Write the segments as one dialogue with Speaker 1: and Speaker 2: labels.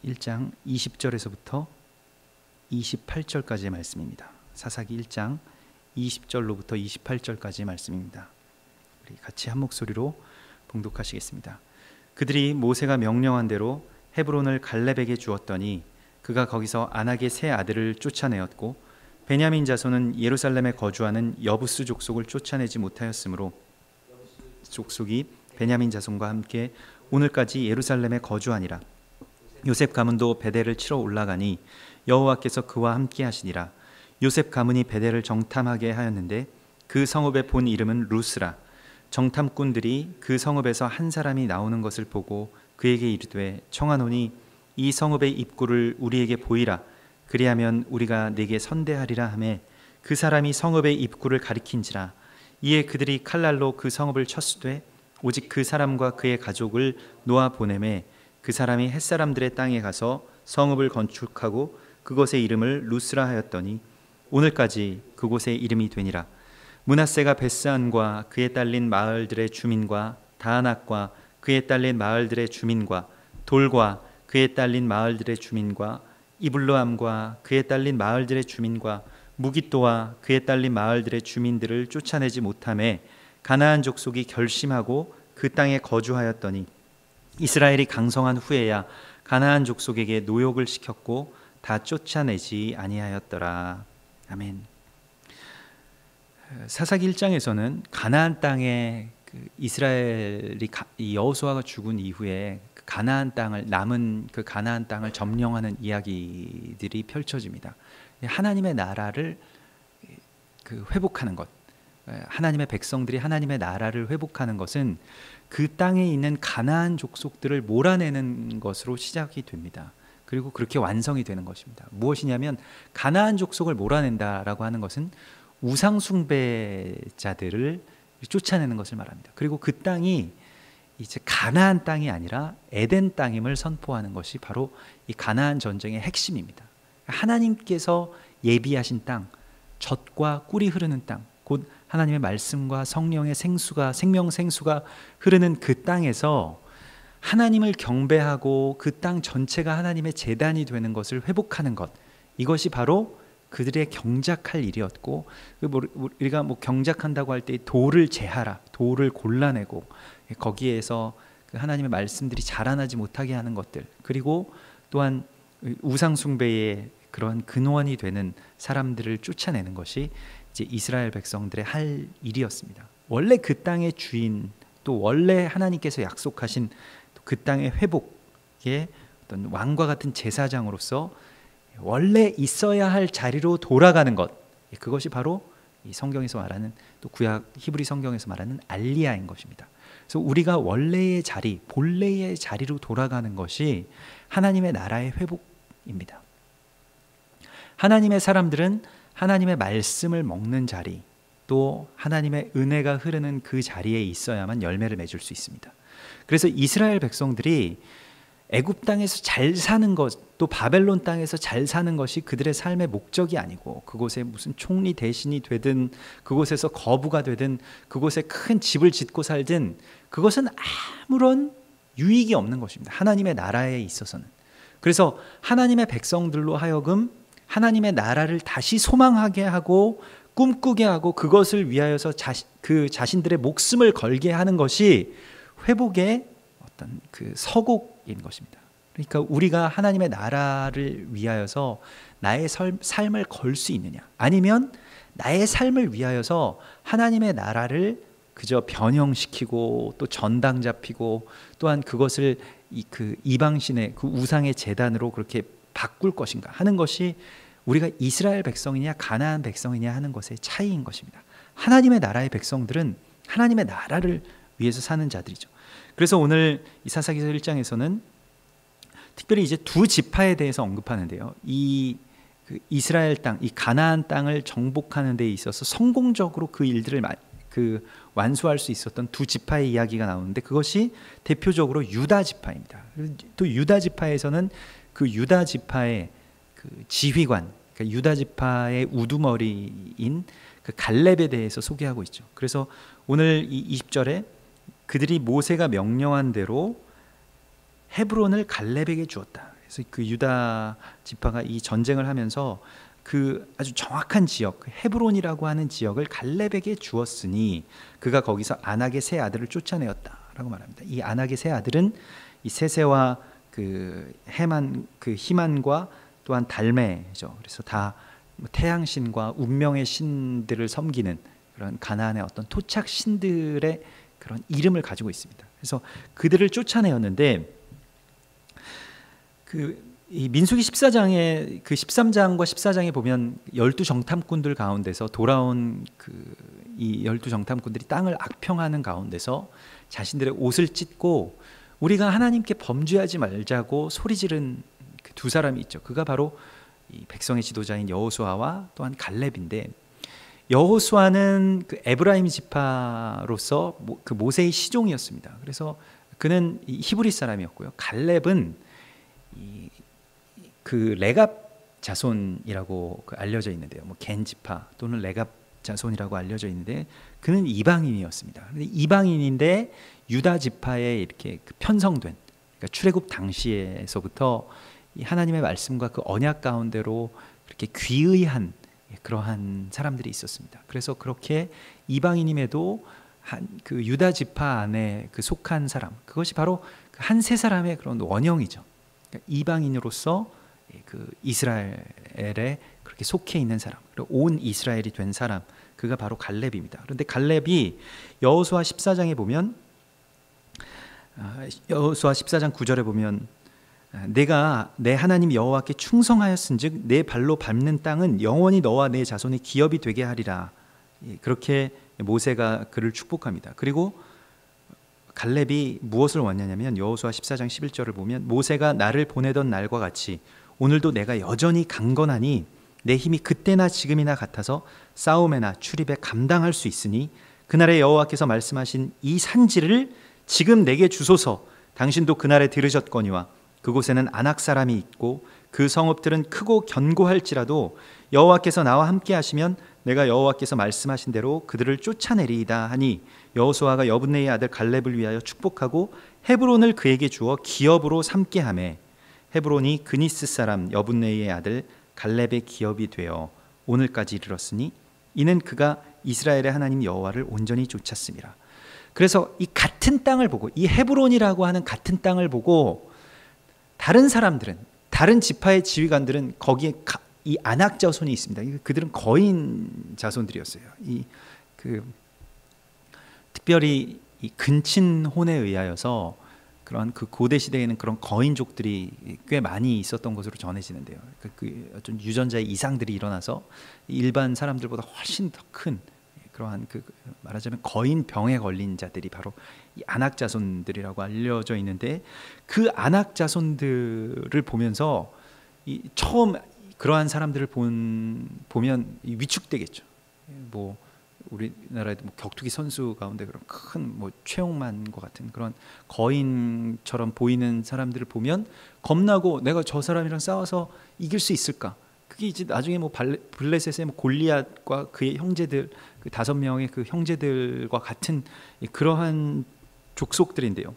Speaker 1: 1장 20절에서부터 28절까지의 말씀입니다. 사사기 1장 20절로부터 28절까지의 말씀입니다. 우리 같이 한 목소리로 봉독하시겠습니다. 그들이 모세가 명령한 대로 헤브론을 갈렙에게 주었더니 그가 거기서 아낙의 세 아들을 쫓아내었고 베냐민 자손은 예루살렘에 거주하는 여부스 족속을 쫓아내지 못하였으므로 족속이 베냐민 자손과 함께 오늘까지 예루살렘에 거주하니라. 요셉 가문도 베델을 치러 올라가니 여호와께서 그와 함께 하시니라. 요셉 가문이 베델을 정탐하게 하였는데 그 성읍의 본 이름은 루스라. 정탐꾼들이 그 성읍에서 한 사람이 나오는 것을 보고 그에게 이르되 청하노니 이 성읍의 입구를 우리에게 보이라. 그리하면 우리가 네게 선대하리라 하매 그 사람이 성읍의 입구를 가리킨지라. 이에 그들이 칼날로 그 성읍을 쳤으되 오직 그 사람과 그의 가족을 놓아 보내매 그 사람이 햇사람들의 땅에 가서 성읍을 건축하고 그곳의 이름을 루스라 하였더니 오늘까지 그곳의 이름이 되니라. 므낫세가 베스안과 그에 딸린 마을들의 주민과 다아낙과 그에 딸린 마을들의 주민과 돌과 그에 딸린 마을들의 주민과 이블로암과 그에 딸린 마을들의 주민과 무깃도와 그에 딸린 마을들의 주민들을 쫓아내지 못하매 가나안 족속이 결심하고 그 땅에 거주하였더니 이스라엘이 강성한 후에야 가나안 족속에게 노역을 시켰고 다 쫓아내지 아니하였더라. 아멘. 사사기 1장에서는 가나안 땅에 이스라엘이 여호수아가 죽은 이후에 가나안 땅을 남은 그 가나안 땅을 점령하는 이야기들이 펼쳐집니다. 하나님의 나라를 회복하는 것, 하나님의 백성들이 하나님의 나라를 회복하는 것은 그 땅에 있는 가나안 족속들을 몰아내는 것으로 시작이 됩니다. 그리고 그렇게 완성이 되는 것입니다. 무엇이냐면 가나안 족속을 몰아낸다라고 하는 것은 우상 숭배자들을 쫓아내는 것을 말합니다. 그리고 그 땅이 이제 가나안 땅이 아니라 에덴 땅임을 선포하는 것이 바로 이 가나안 전쟁의 핵심입니다. 하나님께서 예비하신 땅, 젖과 꿀이 흐르는 땅, 곧 하나님의 말씀과 성령의 생명 생수가 흐르는 그 땅에서 하나님을 경배하고 그 땅 전체가 하나님의 제단이 되는 것을 회복하는 것, 이것이 바로 그들의 경작할 일이었고, 우리가 경작한다고 할 때 돌을 제하라, 돌을 골라내고 거기에서 그 하나님의 말씀들이 자라나지 못하게 하는 것들, 그리고 또한 우상 숭배의 그런 근원이 되는 사람들을 쫓아내는 것이 이제 이스라엘 백성들의 할 일이었습니다. 원래 그 땅의 주인, 또 원래 하나님께서 약속하신 그 땅의 회복의 어떤 왕과 같은 제사장으로서 원래 있어야 할 자리로 돌아가는 것, 그것이 바로 이 성경에서 말하는, 또 구약 히브리 성경에서 말하는 알리야인 것입니다. 그래서 우리가 원래의 자리, 본래의 자리로 돌아가는 것이 하나님의 나라의 회복입니다. 하나님의 사람들은 하나님의 말씀을 먹는 자리, 또 하나님의 은혜가 흐르는 그 자리에 있어야만 열매를 맺을 수 있습니다. 그래서 이스라엘 백성들이 애굽 땅에서 잘 사는 것, 또 바벨론 땅에서 잘 사는 것이 그들의 삶의 목적이 아니고, 그곳에 무슨 총리 대신이 되든, 그곳에서 거부가 되든, 그곳에 큰 집을 짓고 살든, 그것은 아무런 유익이 없는 것입니다. 하나님의 나라에 있어서는. 그래서 하나님의 백성들로 하여금 하나님의 나라를 다시 소망하게 하고 꿈꾸게 하고 그것을 위하여서 자신들의 목숨을 걸게 하는 것이 회복의 어떤 그 서곡인 것입니다. 그러니까 우리가 하나님의 나라를 위하여서 나의 삶을 걸 수 있느냐, 아니면 나의 삶을 위하여서 하나님의 나라를 그저 변형시키고 또 전당 잡히고 또한 그것을 이방신의 그 우상의 제단으로 그렇게 바꿀 것인가 하는 것이 우리가 이스라엘 백성이냐 가나안 백성이냐 하는 것의 차이인 것입니다. 하나님의 나라의 백성들은 하나님의 나라를 위해서 사는 자들이죠. 그래서 오늘 이 사사기서 1장에서는 특별히 이제 두 지파에 대해서 언급하는데요. 이스라엘 땅, 이 가나안 땅을 정복하는 데 있어서 성공적으로 그 일들을 완수할 수 있었던 두 지파의 이야기가 나오는데, 그것이 대표적으로 유다 지파입니다. 또 유다 지파에서는 그 유다 지파의 그 지휘관, 그러니까 유다 지파의 우두머리인 그 갈렙에 대해서 소개하고 있죠. 그래서 오늘 이 20절에 그들이 모세가 명령한 대로 헤브론을 갈렙에게 주었다. 그래서 그 유다 지파가 이 전쟁을 하면서 그 아주 정확한 지역, 헤브론이라고 하는 지역을 갈렙에게 주었으니 그가 거기서 안악의 세 아들을 쫓아내었다라고 말합니다. 이 안악의 세 아들은 이 세세와 그 해만, 그 희만과 또한 달메죠. 그래서 다 태양신과 운명의 신들을 섬기는 그런 가나안의 어떤 토착 신들의 그런 이름을 가지고 있습니다. 그래서 그들을 쫓아내었는데 이 민수기 14장에 그 13장과 14장에 보면 12정탐꾼들 가운데서 돌아온 이 12정탐꾼들이 땅을 악평하는 가운데서 자신들의 옷을 찢고 우리가 하나님께 범죄하지 말자고 소리 지른 그 두 사람이 있죠. 그가 바로 이 백성의 지도자인 여호수아와 또한 갈렙인데, 여호수아는 그 에브라임 지파로서 그 모세의 시종이었습니다. 그래서 그는 히브리 사람이었고요. 갈렙은 그 레갑 자손이라고 알려져 있는데요. 뭐 겐 지파 또는 레갑 자손이라고 알려져 있는데 그는 이방인이었습니다. 그런데 이방인인데 유다 지파에 이렇게 편성된, 그러니까 출애굽 당시에서부터 이 하나님의 말씀과 그 언약 가운데로 그렇게 귀의한 그러한 사람들이 있었습니다. 그래서 그렇게 이방인임에도 그 유다 지파 안에 그 속한 사람, 그것이 바로 한 세 사람의 그런 원형이죠. 그러니까 이방인으로서 그 이스라엘에 그렇게 속해 있는 사람, 그리고 온 이스라엘이 된 사람, 그가 바로 갈렙입니다. 그런데 갈렙이 여호수아 14장에 보면, 여호수아 14장 9절에 보면 내가 내 하나님 여호와께 충성하였은즉 내 발로 밟는 땅은 영원히 너와 내 자손의 기업이 되게 하리라. 그렇게 모세가 그를 축복합니다. 그리고 갈렙이 무엇을 원하냐면 여호수아 14장 11절을 보면 모세가 나를 보내던 날과 같이 오늘도 내가 여전히 강건하니 내 힘이 그때나 지금이나 같아서 싸움에나 출입에 감당할 수 있으니 그날에 여호와께서 말씀하신 이 산지를 지금 내게 주소서. 당신도 그날에 들으셨거니와 그곳에는 아낙 사람이 있고 그 성읍들은 크고 견고할지라도 여호와께서 나와 함께 하시면 내가 여호와께서 말씀하신 대로 그들을 쫓아내리이다 하니 여호수아가 여분네의 아들 갈렙을 위하여 축복하고 헤브론을 그에게 주어 기업으로 삼게 하매 헤브론이 그니스 사람 여분네의 아들 갈렙의 기업이 되어 오늘까지 이르렀으니 이는 그가 이스라엘의 하나님 여호와를 온전히 쫓았습니다. 그래서 이 같은 땅을 보고, 이 헤브론이라고 하는 같은 땅을 보고 다른 사람들은, 다른 지파의 지휘관들은 거기에 이 아낙 자손이 있습니다. 그들은 거인 자손들이었어요. 특별히 이 근친혼에 의하여서 그런 그 고대 시대에는 그런 거인족들이 꽤 많이 있었던 것으로 전해지는데요. 어떤 유전자의 이상들이 일어나서 일반 사람들보다 훨씬 더 큰 그러한 말하자면 거인 병에 걸린 자들이 바로 이 아낙 자손들이라고 알려져 있는데, 그 아낙 자손들을 보면서 처음 그러한 사람들을 보면 위축되겠죠. 뭐 우리나라에도 격투기 선수 가운데 그런 큰 최용만과 같은 그런 거인처럼 보이는 사람들을 보면 겁나고 내가 저 사람이랑 싸워서 이길 수 있을까? 그게 이제 나중에 블레셋의 골리앗과 그의 형제들, 그 5명의 그 형제들과 같은 그러한 족속들인데요.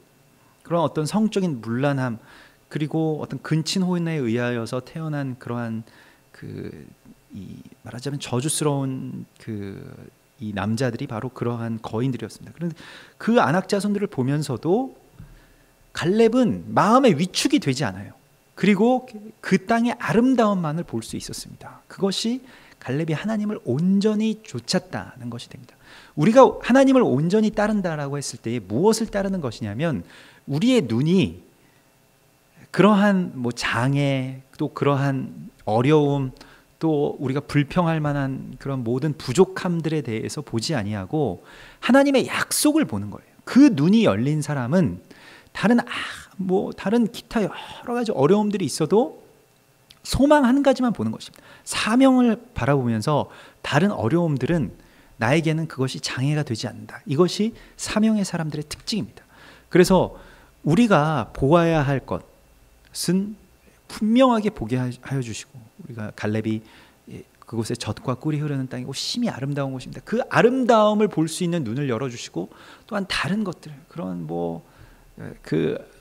Speaker 1: 그런 어떤 성적인 문란함, 그리고 어떤 근친혼에 의하여서 태어난 그러한 말하자면 저주스러운 이 남자들이 바로 그러한 거인들이었습니다. 그런데 그 아낙 자손들을 보면서도 갈렙은 마음의 위축이 되지 않아요. 그리고 그 땅의 아름다움만을 볼 수 있었습니다. 그것이 갈렙이 하나님을 온전히 좇았다는 것이 됩니다. 우리가 하나님을 온전히 따른다라고 했을 때 무엇을 따르는 것이냐면, 우리의 눈이 그러한 장애, 또 그러한 어려움, 또 우리가 불평할 만한 그런 모든 부족함들에 대해서 보지 아니하고 하나님의 약속을 보는 거예요. 그 눈이 열린 사람은 다른 기타 여러 가지 어려움들이 있어도 소망 한 가지만 보는 것입니다. 사명을 바라보면서 다른 어려움들은 나에게는 그것이 장애가 되지 않는다. 이것이 사명의 사람들의 특징입니다. 그래서 우리가 보아야 할 것은 분명하게 보게 하여 주시고, 우리가 갈렙이 그곳에 젖과 꿀이 흐르는 땅이고 심히 아름다운 곳입니다. 그 아름다움을 볼 수 있는 눈을 열어주시고, 또한 다른 것들, 그런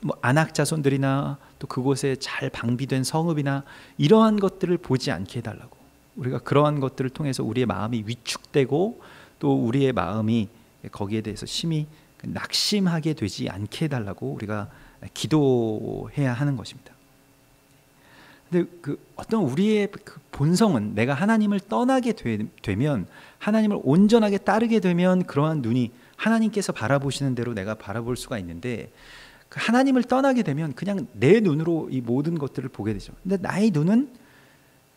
Speaker 1: 뭐 아낙 자손들이나 또 그곳에 잘 방비된 성읍이나 이러한 것들을 보지 않게 해달라고. 우리가 그러한 것들을 통해서 우리의 마음이 위축되고 또 우리의 마음이 거기에 대해서 심히 낙심하게 되지 않게 해달라고 우리가 기도해야 하는 것입니다. 근데 어떤 우리의 본성은 내가 하나님을 떠나게 되면, 하나님을 온전하게 따르게 되면 그러한 눈이 하나님께서 바라보시는 대로 내가 바라볼 수가 있는데, 하나님을 떠나게 되면 그냥 내 눈으로 이 모든 것들을 보게 되죠. 근데 나의 눈은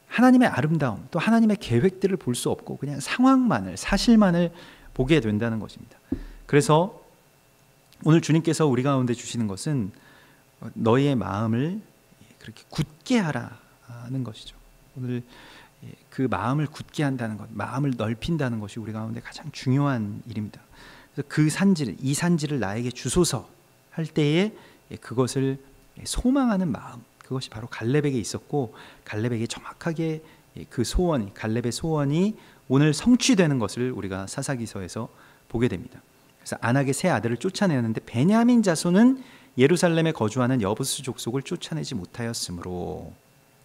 Speaker 1: 하나님의 아름다움 또 하나님의 계획들을 볼 수 없고 그냥 상황만을, 사실만을 보게 된다는 것입니다. 그래서 오늘 주님께서 우리 가운데 주시는 것은 너희의 마음을 그렇게 굳게 하라는 것이죠. 오늘 그 마음을 굳게 한다는 것, 마음을 넓힌다는 것이 우리 가운데 가장 중요한 일입니다. 그래서 이 산지를 나에게 주소서 할 때에 그것을 소망하는 마음, 그것이 바로 갈렙에게 있었고, 갈렙에게 정확하게 그 소원이, 갈렙의 소원이 오늘 성취되는 것을 우리가 사사기서에서 보게 됩니다. 그래서 아낙의 세 아들을 쫓아내었는데 베냐민 자손은 예루살렘에 거주하는 여부스 족속을 쫓아내지 못하였으므로,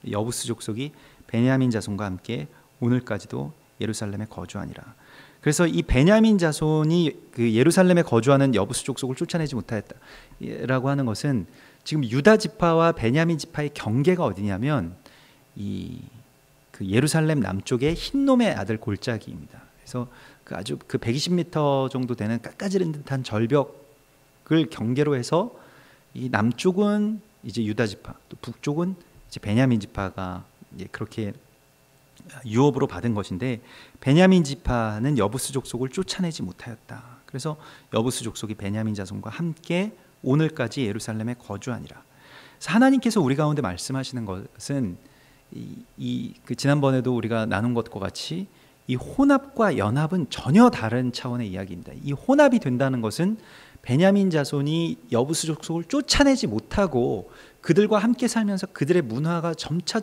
Speaker 1: 여부스 족속이 베냐민 자손과 함께 오늘까지도 예루살렘에 거주하니라. 그래서 이 베냐민 자손이 그 예루살렘에 거주하는 여부스 족속을 쫓아내지 못하였다라고 하는 것은 지금 유다 지파와 베냐민 지파의 경계가 어디냐면 그 예루살렘 남쪽의 흰놈의 아들 골짜기입니다. 그래서 아주 120m 정도 되는 깎아지른 듯한 절벽을 경계로 해서 이 남쪽은 이제 유다 지파, 또 북쪽은 이제 베냐민 지파가 그렇게 유업으로 받은 것인데, 베냐민 지파는 여부스 족속을 쫓아내지 못하였다. 그래서 여부스 족속이 베냐민 자손과 함께 오늘까지 예루살렘에 거주하니라. 그래서 하나님께서 우리 가운데 말씀하시는 것은 지난번에도 우리가 나눈 것과 같이 이 혼합과 연합은 전혀 다른 차원의 이야기입니다. 이 혼합이 된다는 것은 베냐민 자손이 여부스 족속을 쫓아내지 못하고 그들과 함께 살면서 그들의 문화가 점차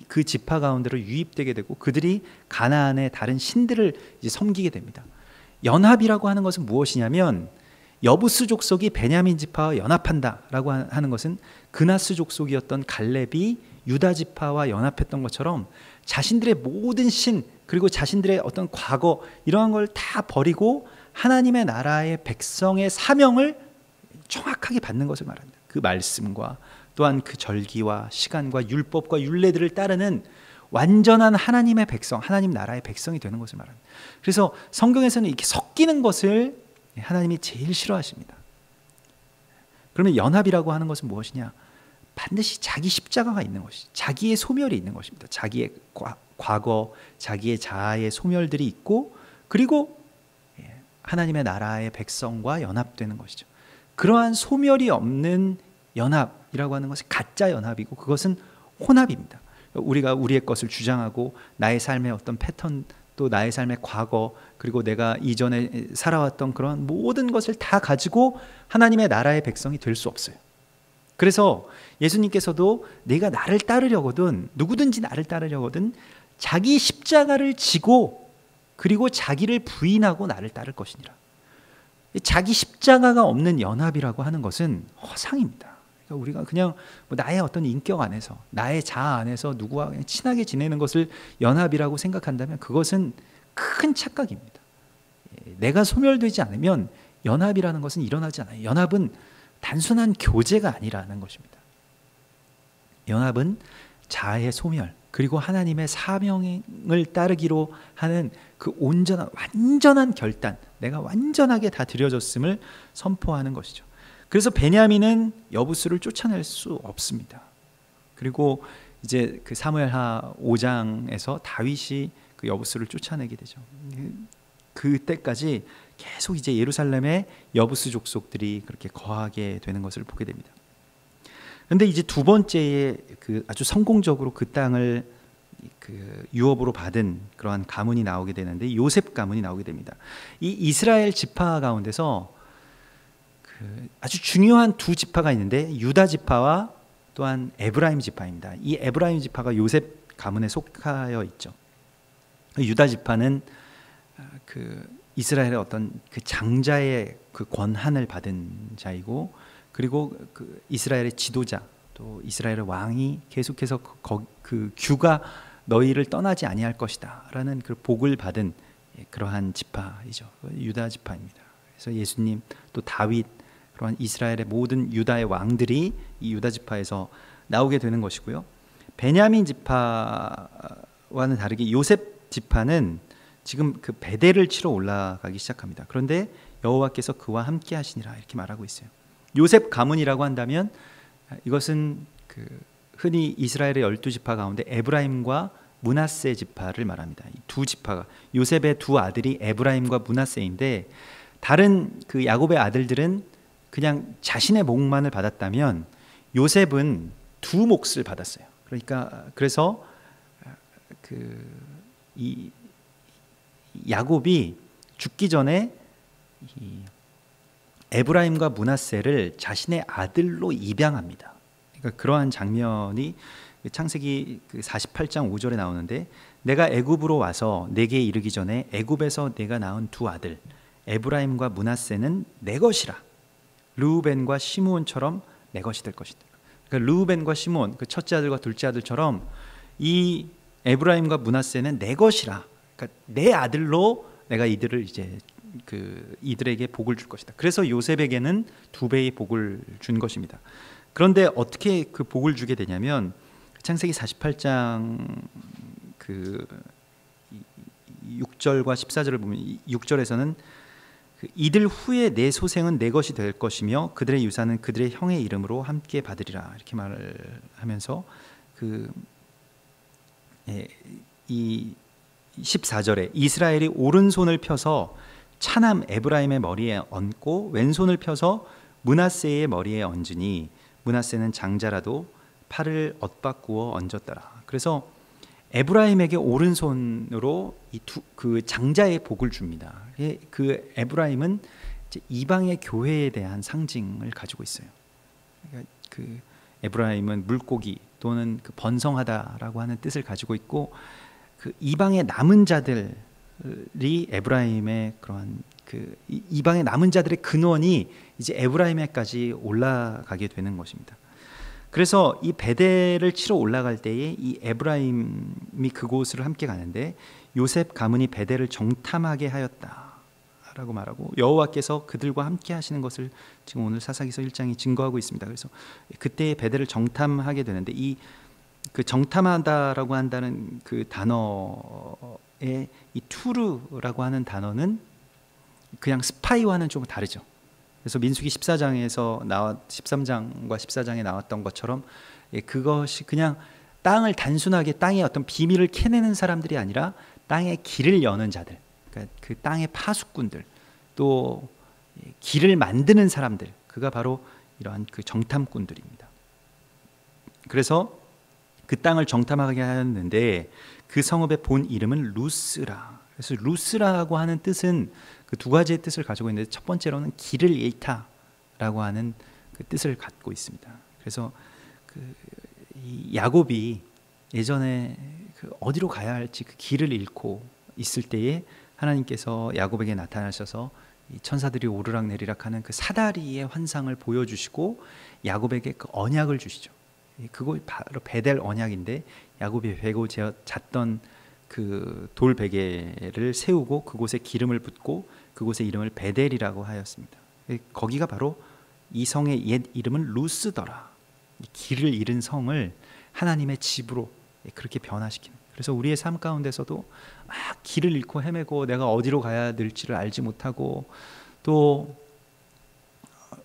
Speaker 1: 그 지파 가운데로 유입되게 되고 그들이 가나안의 다른 신들을 이제 섬기게 됩니다. 연합이라고 하는 것은 무엇이냐면, 여부스 족속이 베냐민 지파와 연합한다라고 하는 것은 그나스 족속이었던 갈렙이 유다 지파와 연합했던 것처럼 자신들의 모든 신, 그리고 자신들의 어떤 과거, 이러한 걸 다 버리고 하나님의 나라의 백성의 사명을 정확하게 받는 것을 말합니다. 그 말씀과 또한 그 절기와 시간과 율법과 율례들을 따르는 완전한 하나님의 백성, 하나님 나라의 백성이 되는 것을 말합니다. 그래서 성경에서는 이렇게 섞이는 것을 하나님이 제일 싫어하십니다. 그러면 연합이라고 하는 것은 무엇이냐? 반드시 자기 십자가가 있는 것이, 자기의 소멸이 있는 것입니다. 자기의 과거, 자기의 자아의 소멸들이 있고, 그리고 하나님의 나라의 백성과 연합되는 것이죠. 그러한 소멸이 없는 연합이라고 하는 것이 가짜 연합이고, 그것은 혼합입니다. 우리가 우리의 것을 주장하고 나의 삶의 어떤 패턴, 또 나의 삶의 과거, 그리고 내가 이전에 살아왔던 그런 모든 것을 다 가지고 하나님의 나라의 백성이 될 수 없어요. 그래서 예수님께서도 내가 나를 따르려거든, 누구든지 나를 따르려거든 자기 십자가를 지고 그리고 자기를 부인하고 나를 따를 것이니라. 자기 십자가가 없는 연합이라고 하는 것은 허상입니다. 그러니까 우리가 그냥 나의 어떤 인격 안에서, 나의 자아 안에서 누구와 그냥 친하게 지내는 것을 연합이라고 생각한다면 그것은 큰 착각입니다. 내가 소멸되지 않으면 연합이라는 것은 일어나지 않아요. 연합은 단순한 교제가 아니라는 것입니다. 연합은 자아의 소멸, 그리고 하나님의 사명을 따르기로 하는 그 완전한 결단, 내가 완전하게 다 드려졌음을 선포하는 것이죠. 그래서 베냐민은 여부스를 쫓아낼 수 없습니다. 그리고 이제 그 사무엘하 5장에서 다윗이 그 여부스를 쫓아내게 되죠. 그때까지 계속 이제 예루살렘에 여부스 족속들이 그렇게 거하게 되는 것을 보게 됩니다. 그런데 이제 두 번째에 그 아주 성공적으로 그 땅을 그 유업으로 받은 그러한 가문이 나오게 되는데, 요셉 가문이 나오게 됩니다. 이 이스라엘 지파 가운데서 그 아주 중요한 두 지파가 있는데, 유다 지파와 또한 에브라임 지파입니다. 이 에브라임 지파가 요셉 가문에 속하여 있죠. 유다 지파는 그 이스라엘의 어떤 그 장자의 그 권한을 받은 자이고, 그리고 그 이스라엘의 지도자 또 이스라엘의 왕이 계속해서 그 규가 너희를 떠나지 아니할 것이다라는 그 복을 받은 그러한 지파이죠. 유다 지파입니다. 그래서 예수님 또 다윗, 그러한 이스라엘의 모든 유다의 왕들이 이 유다 지파에서 나오게 되는 것이고요. 베냐민 지파와는 다르게 요셉 지파는 지금 그 베델을 치러 올라가기 시작합니다. 그런데 여호와께서 그와 함께 하시니라 이렇게 말하고 있어요. 요셉 가문이라고 한다면 이것은 그 흔히 이스라엘의 12지파 가운데 에브라임과 므낫세 지파를 말합니다. 이 두 지파가, 요셉의 두 아들이 에브라임과 므낫세인데, 다른 그 야곱의 아들들은 그냥 자신의 몫만을 받았다면 요셉은 두 몫을 받았어요. 그러니까 그래서 이 야곱이 죽기 전에 이 에브라임과 므낫세를 자신의 아들로 입양합니다. 그러니까 그러한 장면이 창세기 48장 5절에 나오는데, 내가 애굽으로 와서 내게 이르기 전에 애굽에서 내가 낳은 두 아들 에브라임과 므낫세는 내 것이라. 르우벤과 시므온처럼 내 것이 될 것이다. 그러니까 르우벤과 시므온, 그 첫째 아들과 둘째 아들처럼 이 에브라임과 므낫세는 내 것이라. 그러니까 내 아들로 내가 이들을 이제 이들에게 복을 줄 것이다. 그래서 요셉에게는 두 배의 복을 준 것입니다. 그런데 어떻게 그 복을 주게 되냐면, 창세기 48장 그 6절과 14절을 보면, 6절에서는 이들 후에 내 소생은 내 것이 될 것이며 그들의 유산은 그들의 형의 이름으로 함께 받으리라 이렇게 말을 하면서, 이 14절에 이스라엘이 오른손을 펴서 차남 에브라임의 머리에 얹고 왼손을 펴서 므낫세의 머리에 얹으니 므낫세는 장자라도 팔을 엇바꾸어 얹었더라. 그래서 에브라임에게 오른손으로 그 장자의 복을 줍니다. 그 에브라임은 이제 이방의 교회에 대한 상징을 가지고 있어요. 그러니까 그 에브라임은 물고기 또는 그 번성하다라고 하는 뜻을 가지고 있고, 그 이방의 남은 자들이 에브라임의 그러한 그 이방의 남은 자들의 근원이 이제 에브라임에까지 올라가게 되는 것입니다. 그래서 이 베델을 치러 올라갈 때에 이 에브라임이 그곳을 함께 가는데, 요셉 가문이 베델을 정탐하게 하였다라고 말하고, 여호와께서 그들과 함께 하시는 것을 지금 오늘 사사기서 1장이 증거하고 있습니다. 그래서 그때 베델을 정탐하게 되는데, 이 그 정탐하다라고 한다는 그 단어의 이 투르라고 하는 단어는 그냥 스파이와는 좀 다르죠. 그래서 민수기 13장과 14장에 나왔던 것처럼 그것이 그냥 땅을 단순하게 땅의 어떤 비밀을 캐내는 사람들이 아니라 땅의 길을 여는 자들, 그러니까 그 땅의 파수꾼들, 또 길을 만드는 사람들, 그가 바로 이러한 그 정탐꾼들입니다. 그래서 그 땅을 정탐하게 하였는데 그 성읍의 본 이름은 루스라. 그래서 루스라고 하는 뜻은 그 두 가지의 뜻을 가지고 있는데, 첫 번째로는 길을 잃다라고 하는 그 뜻을 갖고 있습니다. 그래서 이 야곱이 예전에 그 어디로 가야 할지 그 길을 잃고 있을 때에 하나님께서 야곱에게 나타나셔서 이 천사들이 오르락내리락 하는 그 사다리의 환상을 보여주시고 야곱에게 그 언약을 주시죠. 그거 바로 베델 언약인데, 야곱이 베고 잤던 그 돌 베개를 세우고 그곳에 기름을 붓고 그곳의 이름을 베델이라고 하였습니다. 거기가 바로 이 성의 옛 이름은 루스더라. 길을 잃은 성을 하나님의 집으로 그렇게 변화시키는. 그래서 우리의 삶 가운데서도 막 길을 잃고 헤매고 내가 어디로 가야 될지를 알지 못하고, 또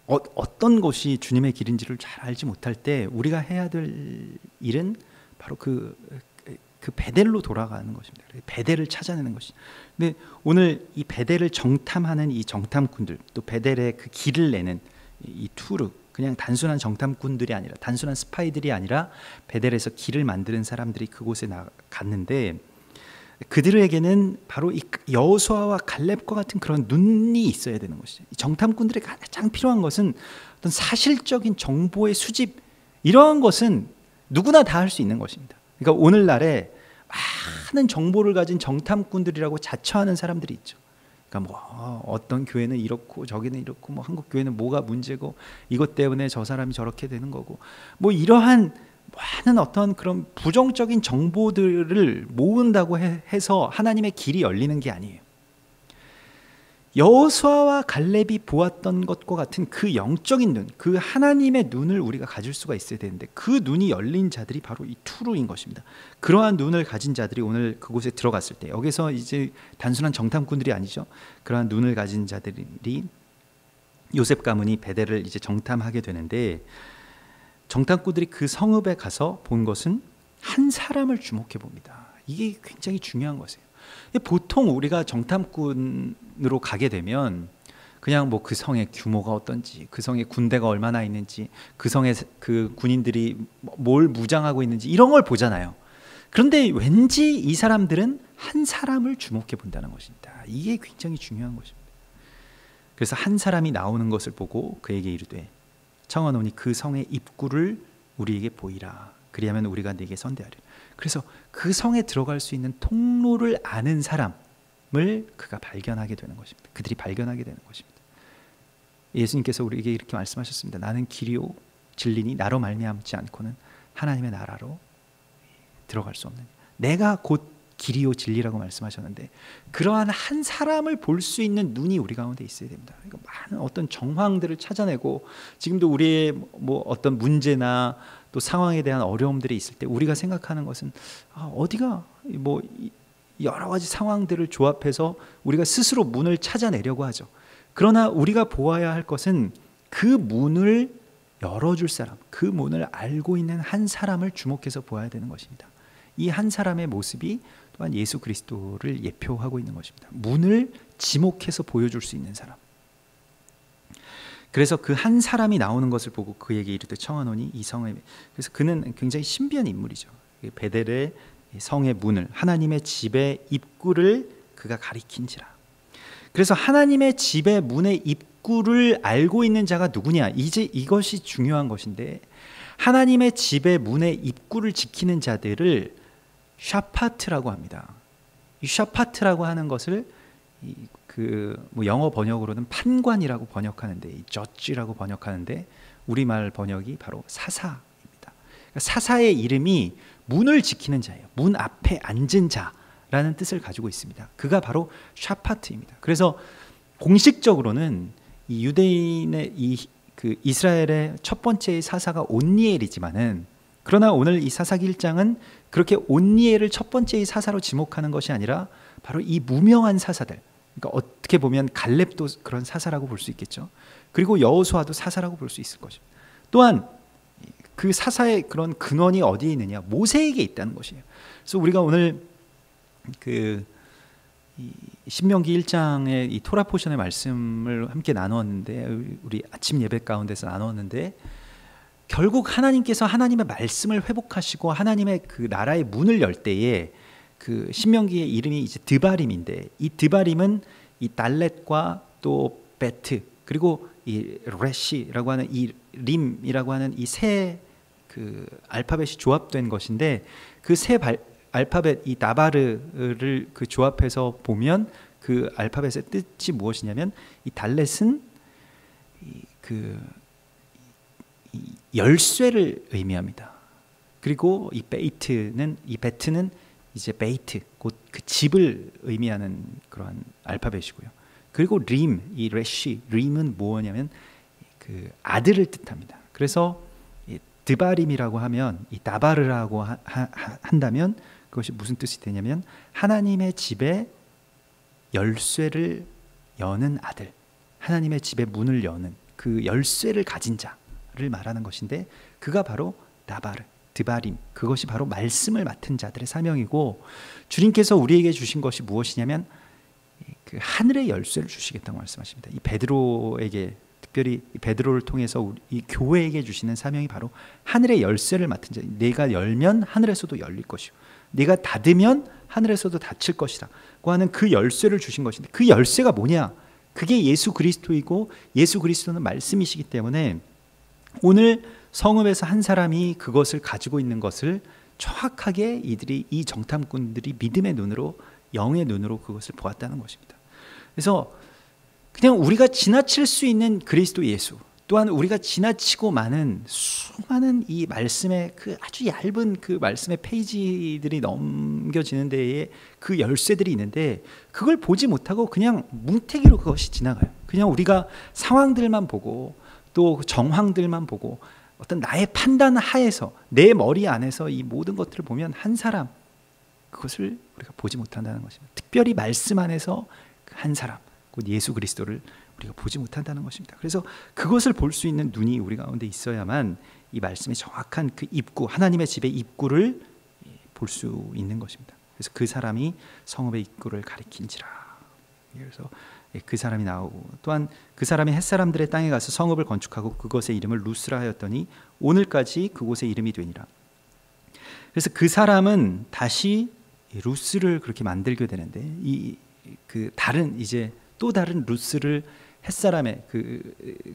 Speaker 1: 어떤 것이 주님의 길인지를 잘 알지 못할 때 우리가 해야 될 일은 바로 그 베델로 돌아가는 것입니다. 베델을 찾아내는 것이. 근데 오늘 이 베델을 정탐하는 이 정탐꾼들, 또 베델의 그 길을 내는 이 투르, 그냥 단순한 정탐꾼들이 아니라, 단순한 스파이들이 아니라 베델에서 길을 만드는 사람들이 그곳에 갔는데, 그들에게는 바로 이 여호수아와 갈렙과 같은 그런 눈이 있어야 되는 것이죠. 정탐꾼들에게 가장 필요한 것은 어떤 사실적인 정보의 수집, 이러한 것은 누구나 다 할 수 있는 것입니다. 그러니까 오늘날에 많은 정보를 가진 정탐꾼들이라고 자처하는 사람들이 있죠. 그러니까 뭐 어떤 교회는 이렇고 저기는 이렇고 뭐 한국 교회는 뭐가 문제고 이것 때문에 저 사람이 저렇게 되는 거고 뭐 이러한 많은 어떤 그런 부정적인 정보들을 모은다고 해서 하나님의 길이 열리는 게 아니에요. 여호수아와 갈렙이 보았던 것과 같은 그 영적인 눈, 그 하나님의 눈을 우리가 가질 수가 있어야 되는데 그 눈이 열린 자들이 바로 이 투루인 것입니다. 그러한 눈을 가진 자들이 오늘 그곳에 들어갔을 때, 여기서 이제 단순한 정탐꾼들이 아니죠. 그러한 눈을 가진 자들이 요셉 가문이 베델을 이제 정탐하게 되는데, 정탐꾼들이 그 성읍에 가서 본 것은 한 사람을 주목해 봅니다. 이게 굉장히 중요한 것이에요. 보통 우리가 정탐꾼으로 가게 되면 그냥 뭐 그 성의 규모가 어떤지, 그 성에 군대가 얼마나 있는지, 그 성에 그 군인들이 뭘 무장하고 있는지 이런 걸 보잖아요. 그런데 왠지 이 사람들은 한 사람을 주목해 본다는 것입니다. 이게 굉장히 중요한 것입니다. 그래서 한 사람이 나오는 것을 보고 그에게 이르되 청하노니 그 성의 입구를 우리에게 보이라. 그리하면 우리가 네게 선대하리라. 그래서 그 성에 들어갈 수 있는 통로를 아는 사람을 그가 발견하게 되는 것입니다. 그들이 발견하게 되는 것입니다. 예수님께서 우리에게 이렇게 말씀하셨습니다. 나는 길이요 진리니 나로 말미암지 않고는 하나님의 나라로 들어갈 수 없는, 내가 곧 길이요 진리라고 말씀하셨는데, 그러한 한 사람을 볼 수 있는 눈이 우리 가운데 있어야 됩니다. 그러니까 많은 어떤 정황들을 찾아내고, 지금도 우리의 뭐 어떤 문제나 또 상황에 대한 어려움들이 있을 때 우리가 생각하는 것은 어디가 뭐 여러 가지 상황들을 조합해서 우리가 스스로 문을 찾아내려고 하죠. 그러나 우리가 보아야 할 것은 그 문을 열어줄 사람, 그 문을 알고 있는 한 사람을 주목해서 보아야 되는 것입니다. 이 한 사람의 모습이 또한 예수 그리스도를 예표하고 있는 것입니다. 문을 지목해서 보여줄 수 있는 사람. 그래서 그 한 사람이 나오는 것을 보고 그에게 이르되 청하노니 이 성에, 그래서 그는 굉장히 신비한 인물이죠. 베델의 성의 문을, 하나님의 집의 입구를 그가 가리킨지라. 그래서 하나님의 집의 문의 입구를 알고 있는 자가 누구냐, 이제 이것이 중요한 것인데, 하나님의 집의 문의 입구를 지키는 자들을 샤파트라고 합니다. 이 샤파트라고 하는 것을 뭐 영어 번역으로는 판관이라고 번역하는데, 이 저지라고 번역하는데 우리말 번역이 바로 사사입니다. 그러니까 사사의 이름이 문을 지키는 자예요. 문 앞에 앉은 자라는 뜻을 가지고 있습니다. 그가 바로 샤파트입니다. 그래서 공식적으로는 이 유대인의 그 이스라엘의 첫 번째의 사사가 온니엘이지만은, 그러나 오늘 이 사사기 1장은 그렇게 온니엘을 첫 번째의 사사로 지목하는 것이 아니라 바로 이 무명한 사사들, 그러니까 어떻게 보면 갈렙도 그런 사사라고 볼 수 있겠죠. 그리고 여호수아도 사사라고 볼 수 있을 것입니다. 또한 그 사사의 그런 근원이 어디에 있느냐, 모세에게 있다는 것이에요. 그래서 우리가 오늘 그 신명기 1장의 이 토라 포션의 말씀을 함께 나누었는데, 우리 아침 예배 가운데서 나누었는데, 결국 하나님께서 하나님의 말씀을 회복하시고 하나님의 그 나라의 문을 열 때에 그 신명기의 이름이 이제 드바림인데, 이 드바림은 이 달렛과 또 베트, 그리고 이 레시라고 하는 이 림이라고 하는 이 세 그 알파벳이 조합된 것인데, 그 세 알파벳 이 다바르를 그 조합해서 보면 그 알파벳의 뜻이 무엇이냐면, 이 달렛은 이 열쇠를 의미합니다. 그리고 이 베트는 이제 베이트, 곧 그 집을 의미하는 그러한 알파벳이고요. 그리고 림, 이 레시, 림은 뭐냐면 그 아들을 뜻합니다. 그래서 이 드바림이라고 하면, 이 다바르라고 한다면 그것이 무슨 뜻이 되냐면, 하나님의 집에 열쇠를 여는 아들, 하나님의 집의 문을 여는 그 열쇠를 가진 자를 말하는 것인데, 그가 바로 다바르, 드바림, 그것이 바로 말씀을 맡은 자들의 사명이고, 주님께서 우리에게 주신 것이 무엇이냐면 그 하늘의 열쇠를 주시겠다고 말씀하십니다. 이 베드로에게, 특별히 베드로를 통해서 이 교회에게 주시는 사명이 바로 하늘의 열쇠를 맡은 자. 내가 열면 하늘에서도 열릴 것이고, 네가 닫으면 하늘에서도 닫힐 것이라고 하는 그 열쇠를 주신 것인데, 그 열쇠가 뭐냐? 그게 예수 그리스도이고, 예수 그리스도는 말씀이시기 때문에 오늘 성읍에서 한 사람이 그것을 가지고 있는 것을 정확하게 이 정탐꾼들이 믿음의 눈으로, 영의 눈으로 그것을 보았다는 것입니다. 그래서 그냥 우리가 지나칠 수 있는 그리스도 예수, 또한 우리가 지나치고 많은 수많은 이 말씀의 그 아주 얇은 그 말씀의 페이지들이 넘겨지는 데에 그 열쇠들이 있는데, 그걸 보지 못하고 그냥 뭉태기로 그것이 지나가요. 그냥 우리가 상황들만 보고 또 정황들만 보고 어떤 나의 판단 하에서 내 머리 안에서 이 모든 것들을 보면 한 사람, 그것을 우리가 보지 못한다는 것입니다. 특별히 말씀 안에서 한 사람, 곧 예수 그리스도를 우리가 보지 못한다는 것입니다. 그래서 그것을 볼 수 있는 눈이 우리 가운데 있어야만 이 말씀의 정확한 그 입구, 하나님의 집의 입구를 볼 수 있는 것입니다. 그래서 그 사람이 성읍의 입구를 가리킨지라. 그래서 그 사람이 나오고, 또한 그 사람이 햇사람들의 땅에 가서 성읍을 건축하고 그것의 이름을 루스라 하였더니 오늘까지 그곳의 이름이 되니라. 그래서 그 사람은 다시 루스를 그렇게 만들게 되는데, 그 다른 이제 또 다른 루스를 햇사람의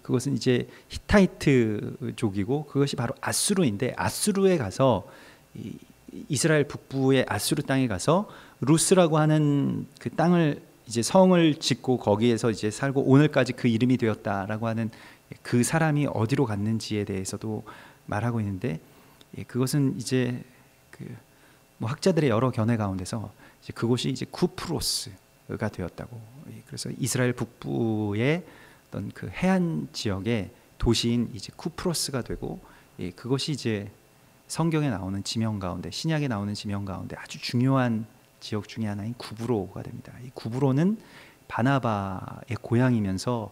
Speaker 1: 그것은 이제 히타이트족이고 그것이 바로 아수르인데, 아수르에 가서 이스라엘 북부의 아수르 땅에 가서 루스라고 하는 그 땅을 이제 성을 짓고 거기에서 이제 살고 오늘까지 그 이름이 되었다라고 하는 그 사람이 어디로 갔는지에 대해서도 말하고 있는데, 그것은 이제 뭐 학자들의 여러 견해 가운데서 이제 그곳이 이제 쿠프로스가 되었다고. 그래서 이스라엘 북부의 어떤 그 해안 지역의 도시인 이제 쿠프로스가 되고, 그것이 이제 성경에 나오는 지명 가운데, 신약에 나오는 지명 가운데 아주 중요한 지역 중에 하나인 구브로가 됩니다. 이 구브로는 바나바의 고향이면서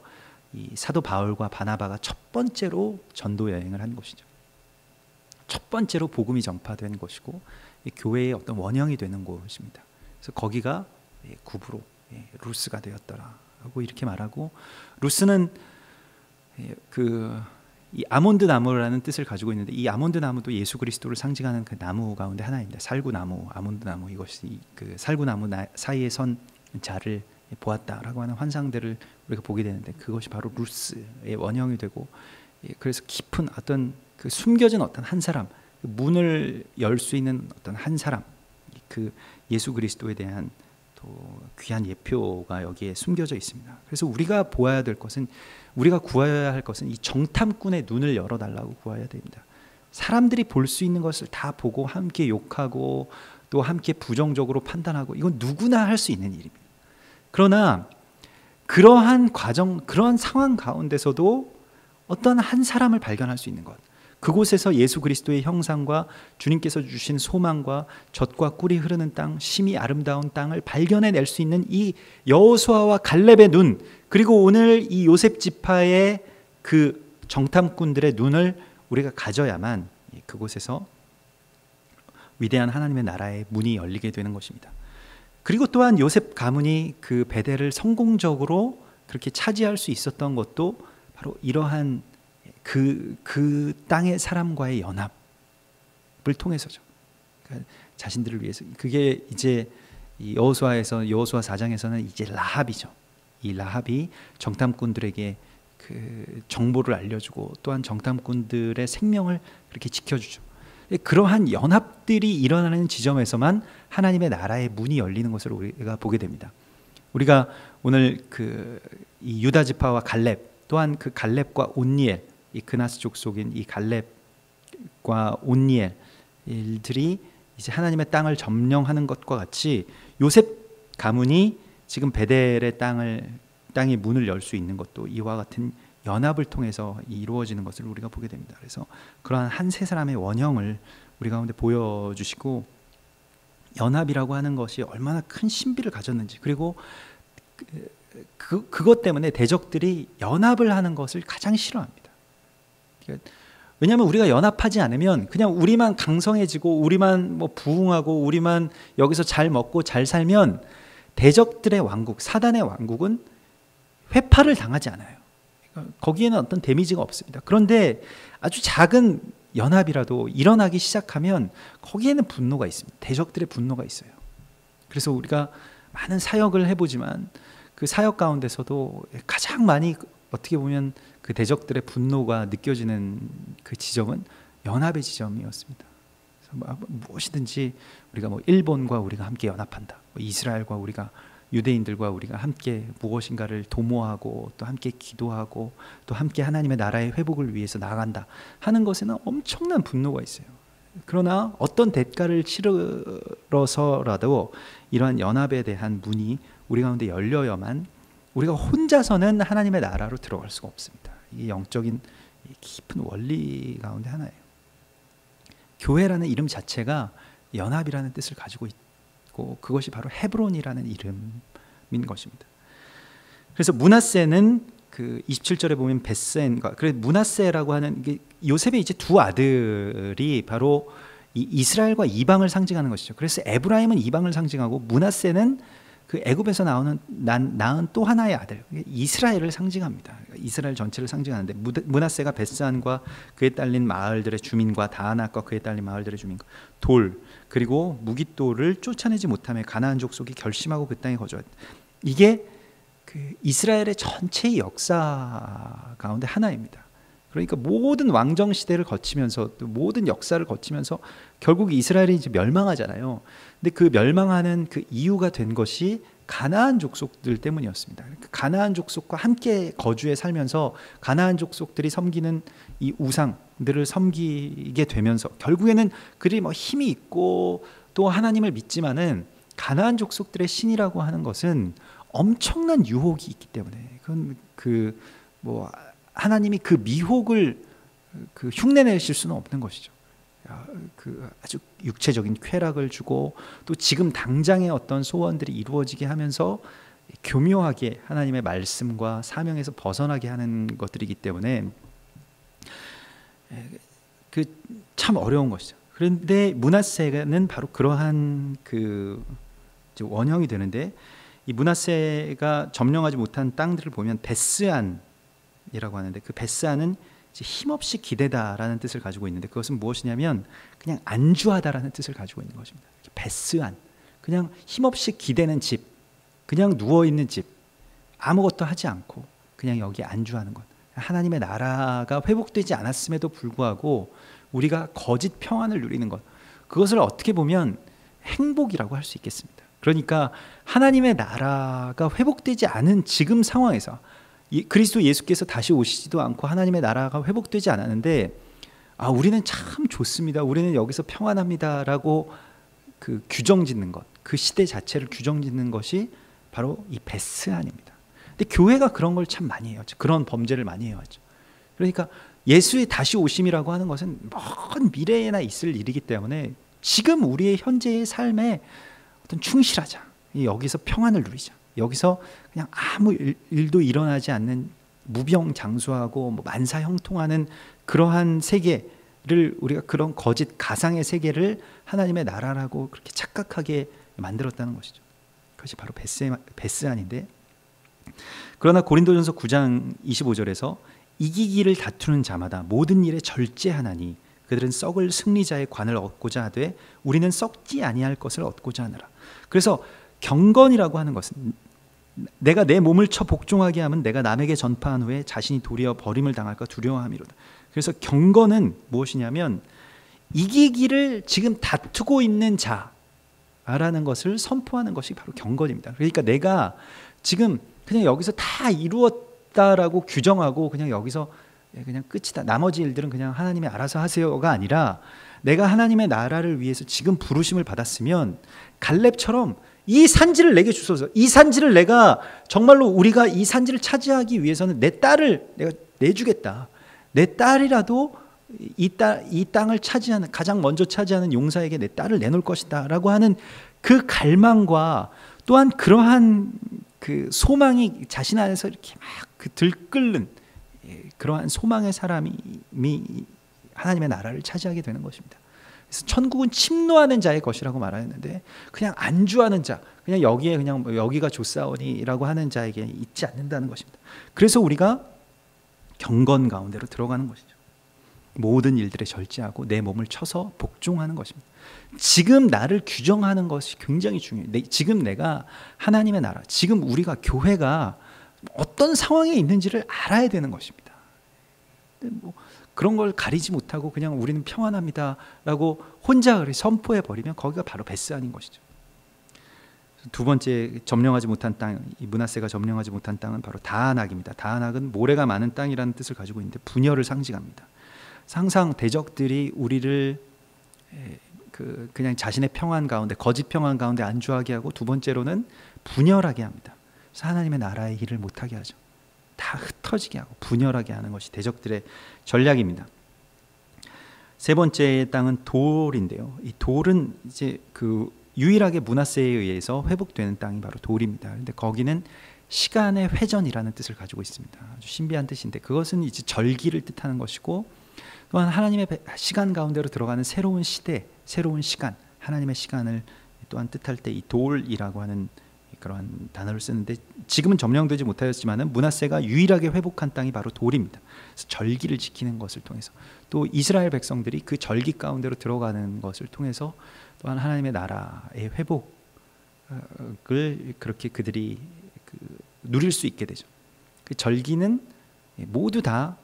Speaker 1: 이 사도 바울과 바나바가 첫 번째로 전도 여행을 한 곳이죠. 첫 번째로 복음이 전파된 곳이고 이 교회의 어떤 원형이 되는 곳입니다. 그래서 거기가 구브로, 루스가 되었더라고 이렇게 말하고, 루스는 이 아몬드 나무라는 뜻을 가지고 있는데, 이 아몬드 나무도 예수 그리스도를 상징하는 그 나무 가운데 하나입니다. 살구나무, 아몬드 나무, 이것이 그 살구나무 사이에 선 자를 보았다라고 하는 환상들을 우리가 보게 되는데, 그것이 바로 루스의 원형이 되고, 그래서 깊은 어떤 그 숨겨진 어떤 한 사람, 문을 열 수 있는 어떤 한 사람, 그 예수 그리스도에 대한 또 귀한 예표가 여기에 숨겨져 있습니다. 그래서 우리가 보아야 될 것은, 우리가 구해야 할 것은 이 정탐꾼의 눈을 열어달라고 구해야 됩니다. 사람들이 볼 수 있는 것을 다 보고 함께 욕하고 또 함께 부정적으로 판단하고, 이건 누구나 할 수 있는 일입니다. 그러나 그러한 과정, 그런 상황 가운데서도 어떤 한 사람을 발견할 수 있는 것, 그곳에서 예수 그리스도의 형상과 주님께서 주신 소망과 젖과 꿀이 흐르는 땅, 심히 아름다운 땅을 발견해낼 수 있는 이 여호수아와 갈렙의 눈, 그리고 오늘 이 요셉 지파의 그 정탐꾼들의 눈을 우리가 가져야만 그곳에서 위대한 하나님의 나라의 문이 열리게 되는 것입니다. 그리고 또한 요셉 가문이 그 베델을 성공적으로 그렇게 차지할 수 있었던 것도 바로 이러한 그 땅의 사람과의 연합을 통해서죠. 그러니까 자신들을 위해서, 그게 이제 여호수아 4장에서는 이제 라합이죠. 이 라합이 정탐꾼들에게 그 정보를 알려주고 또한 정탐꾼들의 생명을 그렇게 지켜주죠. 그러한 연합들이 일어나는 지점에서만 하나님의 나라의 문이 열리는 것을 우리가 보게 됩니다. 우리가 오늘 이 유다 지파와 갈렙, 또한 그 갈렙과 온니엘, 이 그나스 족속인 이 갈렙과 온니엘들이 이제 하나님의 땅을 점령하는 것과 같이 요셉 가문이 지금 베델의 땅의 문을 열 수 있는 것도 이와 같은 연합을 통해서 이루어지는 것을 우리가 보게 됩니다. 그래서 그러한 한 세 사람의 원형을 우리 가운데 보여주시고, 연합이라고 하는 것이 얼마나 큰 신비를 가졌는지, 그리고 그것 때문에 대적들이 연합을 하는 것을 가장 싫어합니다. 왜냐하면 우리가 연합하지 않으면 그냥 우리만 강성해지고 우리만 뭐 부흥하고 우리만 여기서 잘 먹고 잘 살면 대적들의 왕국, 사단의 왕국은 회파를 당하지 않아요. 거기에는 어떤 데미지가 없습니다. 그런데 아주 작은 연합이라도 일어나기 시작하면 거기에는 분노가 있습니다. 대적들의 분노가 있어요. 그래서 우리가 많은 사역을 해보지만 그 사역 가운데서도 가장 많이 어떻게 보면 그 대적들의 분노가 느껴지는 그 지점은 연합의 지점이었습니다. 그래서 무엇이든지 우리가 일본과 우리가 함께 연합한다, 이스라엘과 우리가 유대인들과 우리가 함께 무엇인가를 도모하고 또 함께 기도하고 또 함께 하나님의 나라의 회복을 위해서 나아간다 하는 것에는 엄청난 분노가 있어요. 그러나 어떤 대가를 치르러서라도 이러한 연합에 대한 문이 우리 가운데 열려야만 우리가 혼자서는 하나님의 나라로 들어갈 수가 없습니다. 이게 영적인 깊은 원리 가운데 하나예요. 교회라는 이름 자체가 연합이라는 뜻을 가지고 있고 그것이 바로 헤브론이라는 이름인 것입니다. 그래서 므낫세는 그 27절에 보면 벳센과 그래서 므낫세라고 하는 게 요셉의 이제 두 아들이 바로 이 이스라엘과 이방을 상징하는 것이죠. 그래서 에브라임은 이방을 상징하고 므낫세는 그 애굽에서 낳은 또 하나의 아들 이스라엘을 상징합니다. 이스라엘 전체를 상징하는데 므낫세가 벳산과 그에 딸린 마을들의 주민과 다아낙과 그에 딸린 마을들의 주민과 돌 그리고 무깃돌을 쫓아내지 못하며 가나안 족속이 결심하고 그 땅에 거주했다. 이게 그 이스라엘의 전체의 역사 가운데 하나입니다. 그러니까 모든 왕정 시대를 거치면서 또 모든 역사를 거치면서 결국 이스라엘이 이제 멸망하잖아요. 근데 그 멸망하는 그 이유가 된 것이 가나안 족속들 때문이었습니다. 가나안 족속과 함께 거주해 살면서 가나안 족속들이 섬기는 이 우상들을 섬기게 되면서 결국에는 그들이 뭐 힘이 있고 또 하나님을 믿지만은 가나안 족속들의 신이라고 하는 것은 엄청난 유혹이 있기 때문에 그건 그 뭐 하나님이 그 미혹을 그 흉내내실 수는 없는 것이죠. 그 아주 육체적인 쾌락을 주고 또 지금 당장의 어떤 소원들이 이루어지게 하면서 교묘하게 하나님의 말씀과 사명에서 벗어나게 하는 것들이기 때문에 그 참 어려운 것이죠. 그런데 므낫세는 바로 그러한 그 원형이 되는데 이 므낫세가 점령하지 못한 땅들을 보면 베스안이라고 하는데 그 베스안은 힘없이 기대다라는 뜻을 가지고 있는데 그것은 무엇이냐면 그냥 안주하다라는 뜻을 가지고 있는 것입니다. 베스안, 그냥 힘없이 기대는 집, 그냥 누워있는 집, 아무것도 하지 않고 그냥 여기 안주하는 것. 하나님의 나라가 회복되지 않았음에도 불구하고 우리가 거짓 평안을 누리는 것, 그것을 어떻게 보면 행복이라고 할 수 있겠습니다. 그러니까 하나님의 나라가 회복되지 않은 지금 상황에서 그리스도 예수께서 다시 오시지도 않고 하나님의 나라가 회복되지 않았는데 우리는 참 좋습니다, 우리는 여기서 평안합니다라고 그 규정짓는 것, 그 시대 자체를 규정짓는 것이 바로 이 베스안입니다. 근데 교회가 그런 걸 참 많이 해요. 그런 범죄를 많이 해야죠. 그러니까 예수의 다시 오심이라고 하는 것은 먼 미래에나 있을 일이기 때문에 지금 우리의 현재의 삶에 어떤 충실하자, 여기서 평안을 누리자, 여기서 그냥 아무 일도 일어나지 않는 무병장수하고 뭐 만사형통하는 그러한 세계를 우리가 그런 거짓 가상의 세계를 하나님의 나라라고 그렇게 착각하게 만들었다는 것이죠. 그것이 바로 베스안인데, 그러나 고린도전서 9장 25절에서 이기기를 다투는 자마다 모든 일에 절제하나니 그들은 썩을 승리자의 관을 얻고자 하되 우리는 썩지 아니할 것을 얻고자 하느라. 그래서 경건이라고 하는 것은 내가 내 몸을 쳐 복종하게 하면 내가 남에게 전파한 후에 자신이 도리어 버림을 당할까 두려워함이로다. 그래서 경건은 무엇이냐면 이기기를 지금 다투고 있는 자라는 것을 선포하는 것이 바로 경건입니다. 그러니까 내가 지금 그냥 여기서 다 이루었다라고 규정하고 그냥 여기서 그냥 끝이다, 나머지 일들은 그냥 하나님이 알아서 하세요가 아니라 내가 하나님의 나라를 위해서 지금 부르심을 받았으면 갈렙처럼 이 산지를 내게 주소서, 이 산지를 내가 정말로 우리가 이 산지를 차지하기 위해서는 내 딸을 내가 내주겠다, 내 딸이라도 이 땅을 차지하는, 가장 먼저 차지하는 용사에게 내 딸을 내놓을 것이다 라고 하는 그 갈망과 또한 그러한 그 소망이 자신 안에서 이렇게 막 그 들끓는 그러한 소망의 사람이 하나님의 나라를 차지하게 되는 것입니다. 그래서 천국은 침노하는 자의 것이라고 말하였는데 그냥 안주하는 자, 그냥 여기에 그냥 여기가 좋사오니라고 하는 자에게 있지 않는다는 것입니다. 그래서 우리가 경건 가운데로 들어가는 것이죠. 모든 일들에 절제하고 내 몸을 쳐서 복종하는 것입니다. 지금 나를 규정하는 것이 굉장히 중요해요. 지금 내가 하나님의 나라, 지금 우리가 교회가 어떤 상황에 있는지를 알아야 되는 것입니다. 뭐 그런 걸 가리지 못하고 그냥 우리는 평안합니다라고 혼자 선포해 버리면 거기가 바로 베스안인 것이죠. 두 번째 점령하지 못한 땅, 이 므낫세가 점령하지 못한 땅은 바로 다안악입니다. 다안악은 모래가 많은 땅이라는 뜻을 가지고 있는데 분열을 상징합니다. 항상 대적들이 우리를 그냥 자신의 평안 가운데, 거짓 평안 가운데 안주하게 하고, 두 번째로는 분열하게 합니다. 그래서 하나님의 나라의 일을 못하게 하죠. 다 흩어지게 하고 분열하게 하는 것이 대적들의 전략입니다. 세 번째 땅은 돌인데요. 이 돌은 이제 유일하게 므낫세에 의해서 회복되는 땅이 바로 돌입니다. 그런데 거기는 시간의 회전이라는 뜻을 가지고 있습니다. 아주 신비한 뜻인데, 그것은 이제 절기를 뜻하는 것이고, 또한 하나님의 시간 가운데로 들어가는 새로운 시대, 새로운 시간, 하나님의 시간을 또한 뜻할 때 이 돌이라고 하는 그러한 단어를 쓰는데, 지금은 점령되지 못하였지만은 므낫세가 유일하게 회복한 땅이 바로 돌입니다. 그래서 절기를 지키는 것을 통해서, 또 이스라엘 백성들이 그 절기 가운데로 들어가는 것을 통해서 또한 하나님의 나라의 회복을 그렇게 그들이 누릴 수 있게 되죠. 그 절기는 모두 다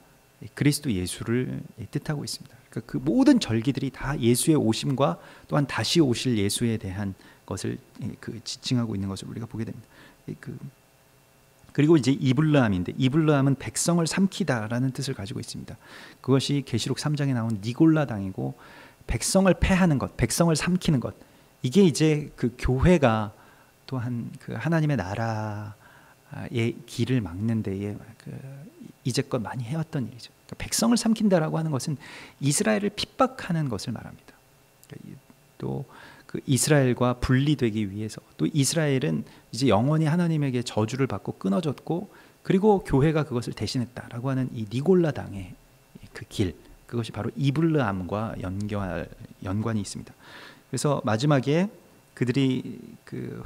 Speaker 1: 그리스도 예수를 뜻하고 있습니다. 그러니까 그 모든 절기들이 다 예수의 오심과 또한 다시 오실 예수에 대한 것을 지칭하고 있는 것을 우리가 보게 됩니다. 그리고 이제 이블르함인데, 이블르함은 백성을 삼키다라는 뜻을 가지고 있습니다. 그것이 계시록 3장에 나온 니골라당이고, 백성을 패하는 것, 백성을 삼키는 것, 이게 이제 그 교회가 또한 그 하나님의 나라의 길을 막는 데에 이제껏 많이 해왔던 일이죠. 그러니까 백성을 삼킨다라고 하는 것은 이스라엘을 핍박하는 것을 말합니다. 또 그 이스라엘과 분리되기 위해서, 또 이스라엘은 이제 영원히 하나님에게 저주를 받고 끊어졌고, 그리고 교회가 그것을 대신했다라고 하는 이 니골라당의 그 길, 그것이 바로 이블르함과 연관이 있습니다. 그래서 마지막에 그들이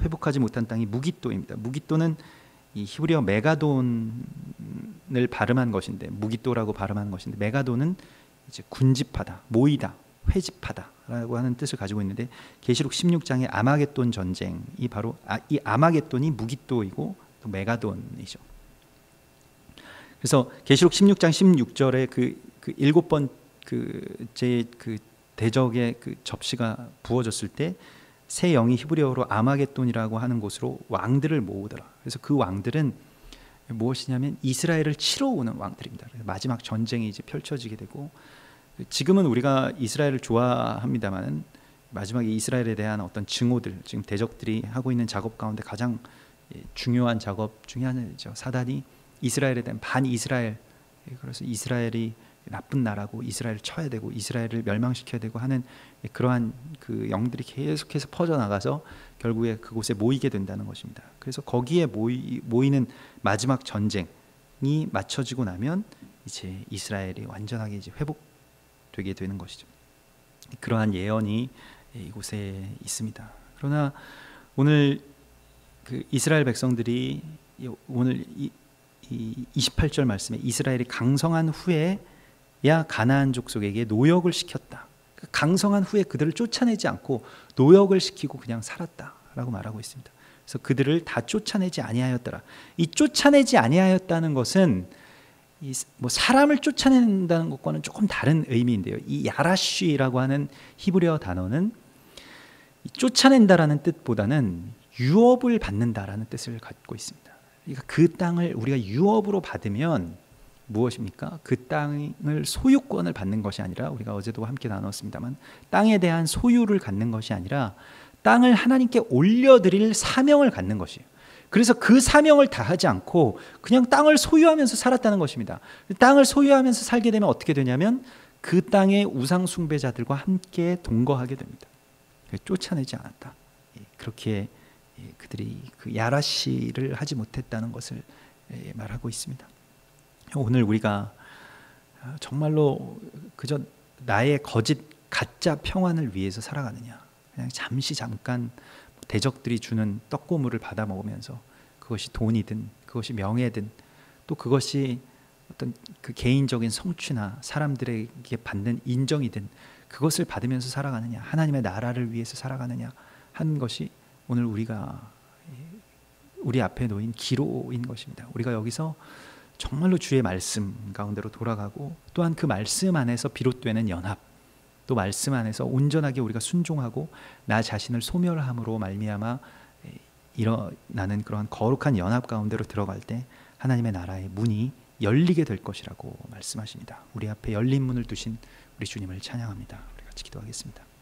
Speaker 1: 회복하지 못한 땅이 무깃도입니다. 무깃도는 이 히브리어 메가돈을 발음한 것인데, 무깃도라고 발음한 것인데, 메가돈은 이제 군집하다, 모이다, 회집하다라고 하는 뜻을 가지고 있는데, 계시록 16장의 아마겟돈 전쟁이 바로 이 아마겟돈이 무깃도이고 또 메가돈이죠. 그래서 계시록 16장 16절에 그 일곱 번째 대적의 접시가 부어졌을 때 새 영이 히브리어로 아마겟돈이라고 하는 곳으로 왕들을 모으더라. 그래서 그 왕들은 무엇이냐면 이스라엘을 치러 오는 왕들입니다. 마지막 전쟁이 이제 펼쳐지게 되고, 지금은 우리가 이스라엘을 좋아합니다만은 마지막에 이스라엘에 대한 어떤 증오들, 지금 대적들이 하고 있는 작업 가운데 가장 중요한 작업 중에 하나죠. 사단이 이스라엘에 대한 반이스라엘, 그래서 이스라엘이 나쁜 나라고 이스라엘을 쳐야 되고 이스라엘을 멸망시켜야 되고 하는 그러한 그 영들이 계속해서 퍼져나가서 결국에 그곳에 모이게 된다는 것입니다. 그래서 거기에 모이는 마지막 전쟁이 맞춰지고 나면 이제 이스라엘이 완전하게 이제 회복되게 되는 것이죠. 그러한 예언이 이곳에 있습니다. 그러나 오늘 그 이스라엘 백성들이 오늘 이 28절 말씀에 이스라엘이 강성한 후에야 가나안 족속에게 노역을 시켰다. 강성한 후에 그들을 쫓아내지 않고 노역을 시키고 그냥 살았다라고 말하고 있습니다. 그래서 그들을 다 쫓아내지 아니하였더라. 이 쫓아내지 아니하였다는 것은 뭐 사람을 쫓아낸다는 것과는 조금 다른 의미인데요. 이 야라쉬라고 하는 히브리어 단어는 쫓아낸다라는 뜻보다는 유업을 받는다라는 뜻을 갖고 있습니다. 그러니까 그 땅을 우리가 유업으로 받으면 무엇입니까? 그 땅을 소유권을 받는 것이 아니라, 우리가 어제도 함께 나눴습니다만, 땅에 대한 소유를 갖는 것이 아니라 땅을 하나님께 올려드릴 사명을 갖는 것이에요. 그래서 그 사명을 다하지 않고 그냥 땅을 소유하면서 살았다는 것입니다. 땅을 소유하면서 살게 되면 어떻게 되냐면 그 땅의 우상 숭배자들과 함께 동거하게 됩니다. 쫓아내지 않았다. 그렇게 그들이 그 야라시를 하지 못했다는 것을 말하고 있습니다. 오늘 우리가 정말로 그저 나의 거짓 가짜 평안을 위해서 살아가느냐, 그냥 잠깐 대적들이 주는 떡고물을 받아 먹으면서, 그것이 돈이든 그것이 명예든 또 그것이 어떤 그 개인적인 성취나 사람들에게 받는 인정이든 그것을 받으면서 살아가느냐, 하나님의 나라를 위해서 살아가느냐 하는 것이 오늘 우리 앞에 놓인 기로인 것입니다. 우리가 여기서 정말로 주의 말씀 가운데로 돌아가고, 또한 그 말씀 안에서 비롯되는 연합, 또 말씀 안에서 온전하게 우리가 순종하고 나 자신을 소멸함으로 말미암아 일어나는 그러한 거룩한 연합 가운데로 들어갈 때 하나님의 나라의 문이 열리게 될 것이라고 말씀하십니다. 우리 앞에 열린 문을 두신 우리 주님을 찬양합니다. 우리 같이 기도하겠습니다.